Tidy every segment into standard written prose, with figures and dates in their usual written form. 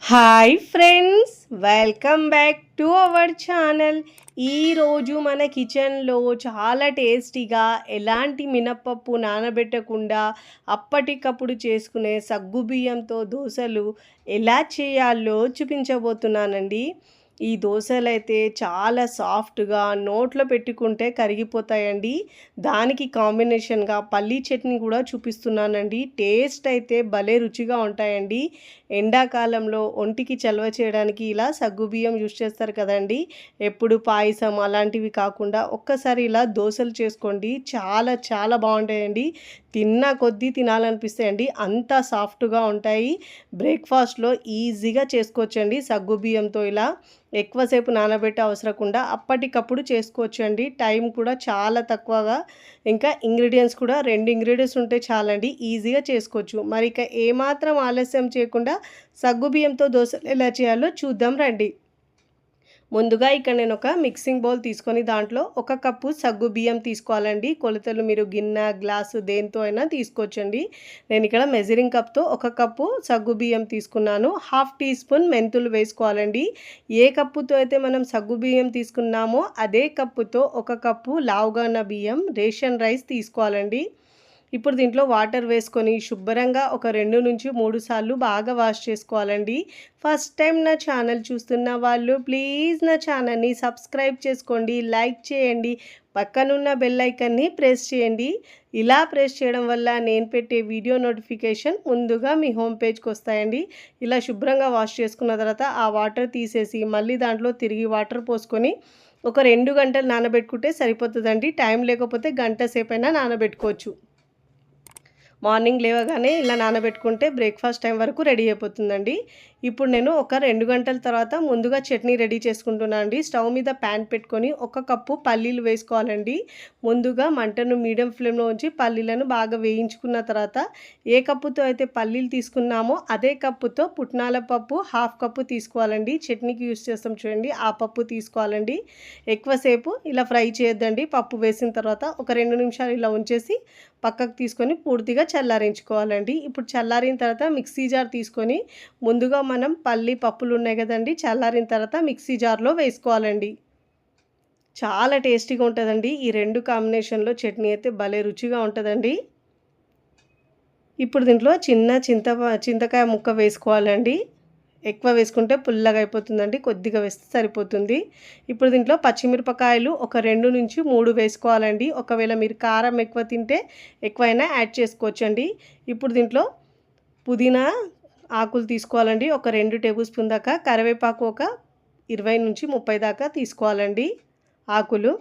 Hi friends, welcome back to our channel. ఈరోజు మన కిచెన్లో చాలా టేస్టీగా ఎలాంటి మినప్పప్పు నానబెట్టకుండా అప్పటికప్పుడు చేసుకునే సగ్గుబియ్యంతో దోశలు ఎలా చేయాలో చూపించబోతున్నానండి. ఈ దోశలు అయితే చాలా సాఫ్ట్గా నోట్లో పెట్టుకుంటే కరిగిపోతాయండి. దానికి కాంబినేషన్గా పల్లీ చట్నీ కూడా చూపిస్తున్నానండి. టేస్ట్ అయితే భలే రుచిగా ఉంటాయండి. ఎండాకాలంలో ఒంటికి చలవ చేయడానికి ఇలా సగ్గుబియ్యం యూస్ చేస్తారు కదండి. ఎప్పుడు పాయసం అలాంటివి కాకుండా ఒక్కసారి ఇలా దోశలు చేసుకోండి. చాలా చాలా బాగుంటాయండి. తిన్న కొద్దీ తినాలనిపిస్తాయండి. అంత సాఫ్ట్గా ఉంటాయి. బ్రేక్ఫాస్ట్లో ఈజీగా చేసుకోవచ్చండి. సగ్గుబియ్యంతో ఇలా ఎక్కువసేపు నానబెట్టే అవసరకుండా అప్పటికప్పుడు చేసుకోవచ్చండి. టైం కూడా చాలా తక్కువగా, ఇంకా ఇంగ్రీడియంట్స్ కూడా 2 ఇంగ్రీడియంట్స్ ఉంటే చాలండి, ఈజీగా చేసుకోవచ్చు. మరి ఇక ఏమాత్రం ఆలస్యం చేయకుండా సగ్గుబియ్యంతో దోశలు ఎలా చేయాలో చూద్దాం రండి. ముందుగా ఇక్కడ నేను ఒక మిక్సింగ్ బౌల్ తీసుకొని దాంట్లో 1 కప్పు సగ్గు బియ్యం తీసుకోవాలండి. కొలతలు మీరు గిన్నె, గ్లాసు దేంతో అయినా తీసుకోవచ్చండి. నేను ఇక్కడ మెజరింగ్ కప్తో 1 కప్పు సగ్గు బియ్యం తీసుకున్నాను. 1/2 టీ స్పూన్ మెంతులు వేసుకోవాలండి. ఏ కప్పుతో అయితే మనం సగ్గు బియ్యం తీసుకున్నామో అదే కప్పుతో 1 కప్పు లావుగా ఉన్న బియ్యం రేషన్ రైస్ తీసుకోవాలండి. ఇప్పుడు దీంట్లో వాటర్ వేసుకొని శుభ్రంగా ఒక 2 నుంచి 3 సార్లు బాగా వాష్ చేసుకోవాలండి. ఫస్ట్ టైం నా ఛానల్ చూస్తున్న వాళ్ళు ప్లీజ్ నా ఛానల్ని సబ్స్క్రైబ్ చేసుకోండి, లైక్ చేయండి, పక్కనున్న బెల్ ఐకాన్ని ప్రెస్ చేయండి. ఇలా ప్రెస్ చేయడం వల్ల నేను పెట్టే వీడియో నోటిఫికేషన్ ముందుగా మీ హోమ్ పేజ్కి వస్తాయండి. ఇలా శుభ్రంగా వాష్ చేసుకున్న తర్వాత ఆ వాటర్ తీసేసి మళ్ళీ దాంట్లో తిరిగి వాటర్ పోసుకొని ఒక 2 గంటలు నానబెట్టుకుంటే సరిపోతుందండి. టైం లేకపోతే గంట సేపైనా నానబెట్టుకోవచ్చు. మార్నింగ్ లేవగానే ఇలా నానబెట్టుకుంటే బ్రేక్ఫాస్ట్ టైం వరకు రెడీ అయిపోతుందండి. ఇప్పుడు నేను ఒక 2 గంటల తర్వాత ముందుగా చట్నీ రెడీ చేసుకుంటున్నాను అండి. స్టవ్ మీద ప్యాన్ పెట్టుకొని 1 కప్పు పల్లీలు వేసుకోవాలండి. ముందుగా మంటను మీడియం ఫ్లేమ్లో ఉంచి పల్లీలను బాగా వేయించుకున్న తర్వాత ఏ కప్పుతో అయితే పల్లీలు తీసుకున్నామో అదే కప్పుతో పుట్నాల పప్పు 1/2 కప్పు తీసుకోవాలండి. చట్నీకి యూస్ చేస్తాం చూడండి, ఆ పప్పు తీసుకోవాలండి. ఎక్కువసేపు ఇలా ఫ్రై చేయొద్దండి. పప్పు వేసిన తర్వాత ఒక 2 నిమిషాలు ఇలా ఉంచేసి పక్కకు తీసుకొని పూర్తిగా చల్లారించుకోవాలండి. ఇప్పుడు చల్లారిన తర్వాత మిక్సీ జార్ తీసుకొని ముందుగా మనం పప్పులు ఉన్నాయి కదండి, చల్లారిన తర్వాత మిక్సీ జార్లో వేసుకోవాలండి. చాలా టేస్టీగా ఉంటుందండి. ఈ 2 కాంబినేషన్లో చట్నీ అయితే భలే రుచిగా ఉంటుందండి. ఇప్పుడు దీంట్లో చిన్న చింతకాయ ముక్క వేసుకోవాలండి. ఎక్కువ వేసుకుంటే పుల్లగా అయిపోతుందండి, కొద్దిగా వేస్తే సరిపోతుంది. ఇప్పుడు దీంట్లో పచ్చిమిరపకాయలు ఒక 2 నుంచి 3 వేసుకోవాలండి. ఒకవేళ మీరు కారం ఎక్కువ తింటే ఎక్కువైనా యాడ్ చేసుకోవచ్చండి. ఇప్పుడు దీంట్లో పుదీనా ఆకులు తీసుకోవాలండి. ఒక 2 టేబుల్ స్పూన్ దాకా, కరివేపాకు ఒక 20 నుంచి 30 దాకా తీసుకోవాలండి ఆకులు.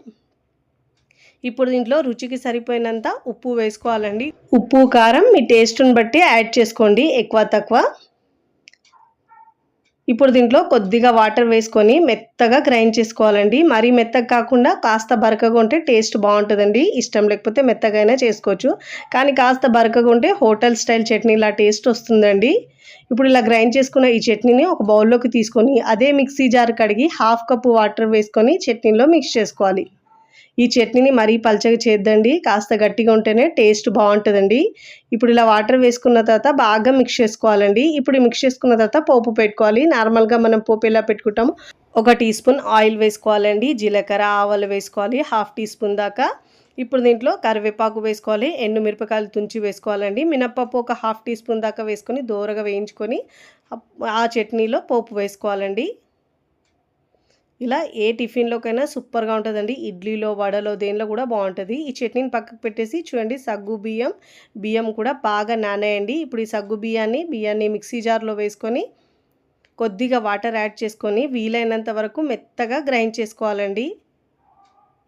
ఇప్పుడు దీంట్లో రుచికి సరిపోయినంత ఉప్పు వేసుకోవాలండి. ఉప్పు కారం మీ టేస్ట్ని బట్టి యాడ్ చేసుకోండి, ఎక్కువ తక్కువ. ఇప్పుడు దీంట్లో కొద్దిగా వాటర్ వేసుకొని మెత్తగా గ్రైండ్ చేసుకోవాలండి. మరీ మెత్తగా కాకుండా కాస్త బరకగా ఉంటే టేస్ట్ బాగుంటుందండి. ఇష్టం లేకపోతే మెత్తగా అయినా చేసుకోవచ్చు, కానీ కాస్త బరకగా ఉంటే హోటల్ స్టైల్ చట్నీలా టేస్ట్ వస్తుందండి. ఇప్పుడు ఇలా గ్రైండ్ చేసుకున్న ఈ చట్నీని ఒక బౌల్లోకి తీసుకొని అదే మిక్సీ జార్ కడిగి 1/2 కప్పు వాటర్ వేసుకొని చట్నీలో మిక్స్ చేసుకోవాలి. ఈ చట్నీని మరీ పల్చగా చేద్దండి, కాస్త గట్టిగా ఉంటేనే టేస్ట్ బాగుంటుందండి. ఇప్పుడు ఇలా వాటర్ వేసుకున్న తర్వాత బాగా మిక్స్ చేసుకోవాలండి. ఇప్పుడు మిక్స్ చేసుకున్న తర్వాత పోపు పెట్టుకోవాలి. నార్మల్గా మనం పోపు ఎలా పెట్టుకుంటాము, 1 టీ స్పూన్ ఆయిల్ వేసుకోవాలండి. జీలకర్ర, ఆవాలు వేసుకోవాలి 1/2 టీ స్పూన్ దాకా. ఇప్పుడు దీంట్లో కరివేపాకు వేసుకోవాలి, ఎండుమిరపకాయలు తుంచి వేసుకోవాలండి. మినప్పప్పు ఒక 1/2 టీ స్పూన్ దాకా వేసుకొని దోరగా వేయించుకొని ఆ చట్నీలో పోపు వేసుకోవాలండి. ఇలా ఏ టిఫిన్లోకైనా సూపర్గా ఉంటుందండి. ఇడ్లీలో, వడలో, దేనిలో కూడా బాగుంటుంది. ఈ చట్నీని పక్కకు పెట్టేసి చూడండి, సగ్గు బియ్యం కూడా బాగా నానేయండి. ఇప్పుడు ఈ సగ్గు బియ్యాన్ని మిక్సీ జార్లో వేసుకొని కొద్దిగా వాటర్ యాడ్ చేసుకొని వీలైనంత వరకు మెత్తగా గ్రైండ్ చేసుకోవాలండి.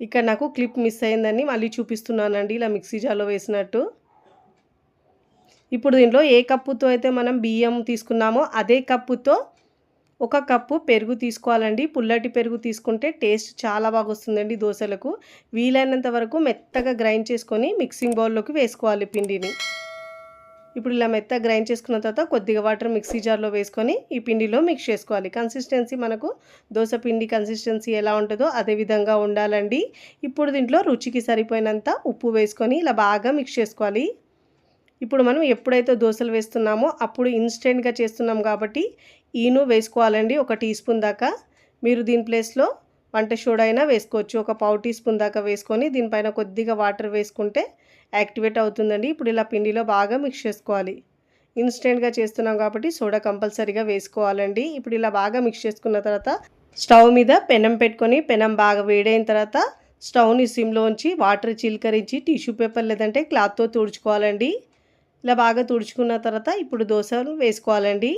ఇక్కడ నాకు క్లిప్ మిస్ అయిందని మళ్ళీ చూపిస్తున్నానండి, ఇలా మిక్సీ జార్లో వేసినట్టు. ఇప్పుడు దీంట్లో ఏ కప్పుతో అయితే మనం బియ్యం తీసుకున్నామో అదే కప్పుతో 1 కప్పు పెరుగు తీసుకోవాలండి. పుల్లటి పెరుగు తీసుకుంటే టేస్ట్ చాలా బాగా వస్తుందండి దోశలకు. వీలైనంత వరకు మెత్తగా గ్రైండ్ చేసుకొని మిక్సింగ్ బౌల్లోకి వేసుకోవాలి పిండిని. ఇప్పుడు ఇలా మెత్తగా గ్రైండ్ చేసుకున్న తర్వాత కొద్దిగా వాటర్ మిక్సీ జార్లో వేసుకొని ఈ పిండిలో మిక్స్ చేసుకోవాలి. కన్సిస్టెన్సీ మనకు దోశ పిండి కన్సిస్టెన్సీ ఎలా ఉంటుందో అదే విధంగా ఉండాలండి. ఇప్పుడు దీంట్లో రుచికి సరిపోయినంత ఉప్పు వేసుకొని ఇలా బాగా మిక్స్ చేసుకోవాలి. ఇప్పుడు మనం ఎప్పుడైతే దోశలు వేస్తున్నామో అప్పుడు ఇన్స్టెంట్గా చేస్తున్నాం కాబట్టి ఈను వేసుకోవాలండి 1 టీ స్పూన్ దాకా. మీరు దీని ప్లేస్లో వంట సోడా అయినా వేసుకోవచ్చు. ఒక పావు టీ స్పూన్ దాకా వేసుకొని దీనిపైన కొద్దిగా వాటర్ వేసుకుంటే యాక్టివేట్ అవుతుందండి. ఇప్పుడు ఇలా పిండిలో బాగా మిక్స్ చేసుకోవాలి. ఇన్స్టెంట్గా చేస్తున్నాం కాబట్టి సోడా కంపల్సరీగా వేసుకోవాలండి. ఇప్పుడు ఇలా బాగా మిక్స్ చేసుకున్న తర్వాత స్టవ్ మీద పెనం పెట్టుకొని పెనం బాగా వేడైన తర్వాత స్టవ్ని సిమ్లో ఉంచి వాటర్ చిలకరించి టిష్యూ పేపర్ లేదంటే క్లాత్తో తుడుచుకోవాలండి. ఇలా బాగా తుడుచుకున్న తర్వాత ఇప్పుడు దోశలు వేసుకోవాలండి.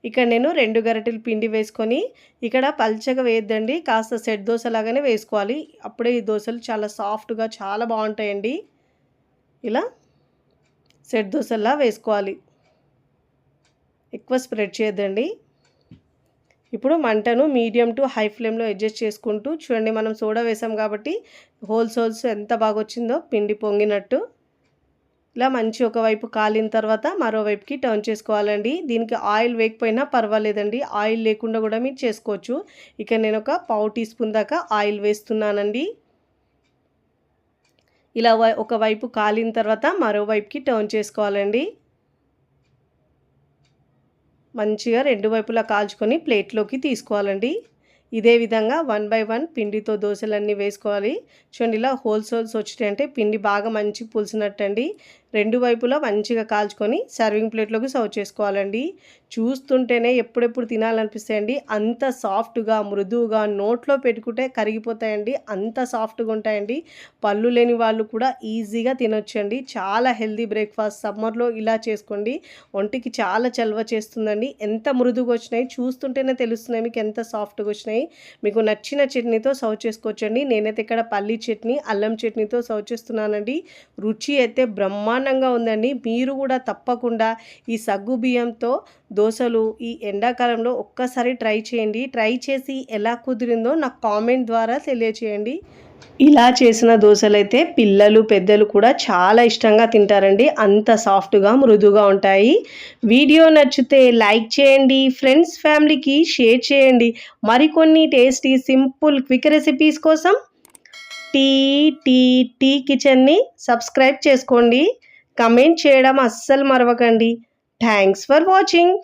ఇక్కడ నేను 2 గరిటెలు పిండి వేసుకొని ఇక్కడ పల్చగా వేయద్దండి, కాస్త సెట్ దోశ లాగానే వేసుకోవాలి. అప్పుడే ఈ దోశలు చాలా సాఫ్ట్గా చాలా బాగుంటాయండి. ఇలా సెట్ దోశలా వేసుకోవాలి, ఎక్కువ స్ప్రెడ్ చేయొద్దండి. ఇప్పుడు మంటను మీడియం టు హై ఫ్లేమ్లో అడ్జస్ట్ చేసుకుంటూ చూడండి, మనం సోడా వేసాం కాబట్టి హోల్స్ ఎంత బాగా వచ్చిందో పిండి పొంగినట్టు. ఇలా మంచి ఒకవైపు కాలిన తర్వాత మరోవైపుకి టర్న్ చేసుకోవాలండి. దీనికి ఆయిల్ వేయకపోయినా పర్వాలేదండి, ఆయిల్ లేకుండా కూడా మీరు చేసుకోవచ్చు. ఇక నేను ఒక పావు టీ స్పూన్ దాకా ఆయిల్ వేస్తున్నానండి. ఇలా ఒకవైపు కాలిన తర్వాత మరోవైపుకి టర్న్ చేసుకోవాలండి. మంచిగా 2 వైపులా కాల్చుకొని ప్లేట్లోకి తీసుకోవాలండి. ఇదే విధంగా 1 బై 1 పిండితో దోశలన్నీ వేసుకోవాలి. చూడండి, ఇలా హోల్స్ వచ్చినాయంటే పిండి బాగా మంచి పులిసినట్టండి. 2 వైపులా మంచిగా కాల్చుకొని సర్వింగ్ ప్లేట్లోకి సర్వ్ చేసుకోవాలండి. చూస్తుంటేనే ఎప్పుడెప్పుడు తినాలనిపిస్తాయండి. అంత సాఫ్ట్గా మృదువుగా నోట్లో పెట్టుకుంటే కరిగిపోతాయండి, అంత సాఫ్ట్గా ఉంటాయండి. పళ్ళు లేని వాళ్ళు కూడా ఈజీగా తినొచ్చండి. చాలా హెల్దీ బ్రేక్ఫాస్ట్. సమ్మర్లో ఇలా చేసుకోండి, ఒంటికి చాలా చలవ చేస్తుందండి. ఎంత మృదువుగా వచ్చినాయి చూస్తుంటేనే తెలుస్తున్నాయి మీకు ఎంత సాఫ్ట్గా వచ్చినాయి. మీకు నచ్చిన చట్నీతో సర్వ్ చేసుకోవచ్చండి. నేనైతే ఇక్కడ పల్లీ చట్నీ, అల్లం చట్నీతో సర్వ్ చేస్తున్నానండి. రుచి అయితే బ్రహ్మాండంగా ఉందండి. మీరు కూడా తప్పకుండా ఈ సగ్గు బియ్యంతో దోశలు ఈ ఎండాకాలంలో ఒక్కసారి ట్రై చేయండి. ట్రై చేసి ఎలా కుదిరిందో నాకు కామెంట్ ద్వారా తెలియచేయండి. ఇలా చేసిన దోశలైతే పిల్లలు పెద్దలు కూడా చాలా ఇష్టంగా తింటారండి, అంత సాఫ్ట్గా మృదువుగా ఉంటాయి. వీడియో నచ్చితే లైక్ చేయండి, ఫ్రెండ్స్ ఫ్యామిలీకి షేర్ చేయండి. మరికొన్ని టేస్టీ సింపుల్ క్విక్ రెసిపీస్ కోసం టీ టీ టీ కిచెన్ని సబ్స్క్రైబ్ చేసుకోండి. కమెంట్ చేయడం అస్సలు మరవకండి. Thanks for watching.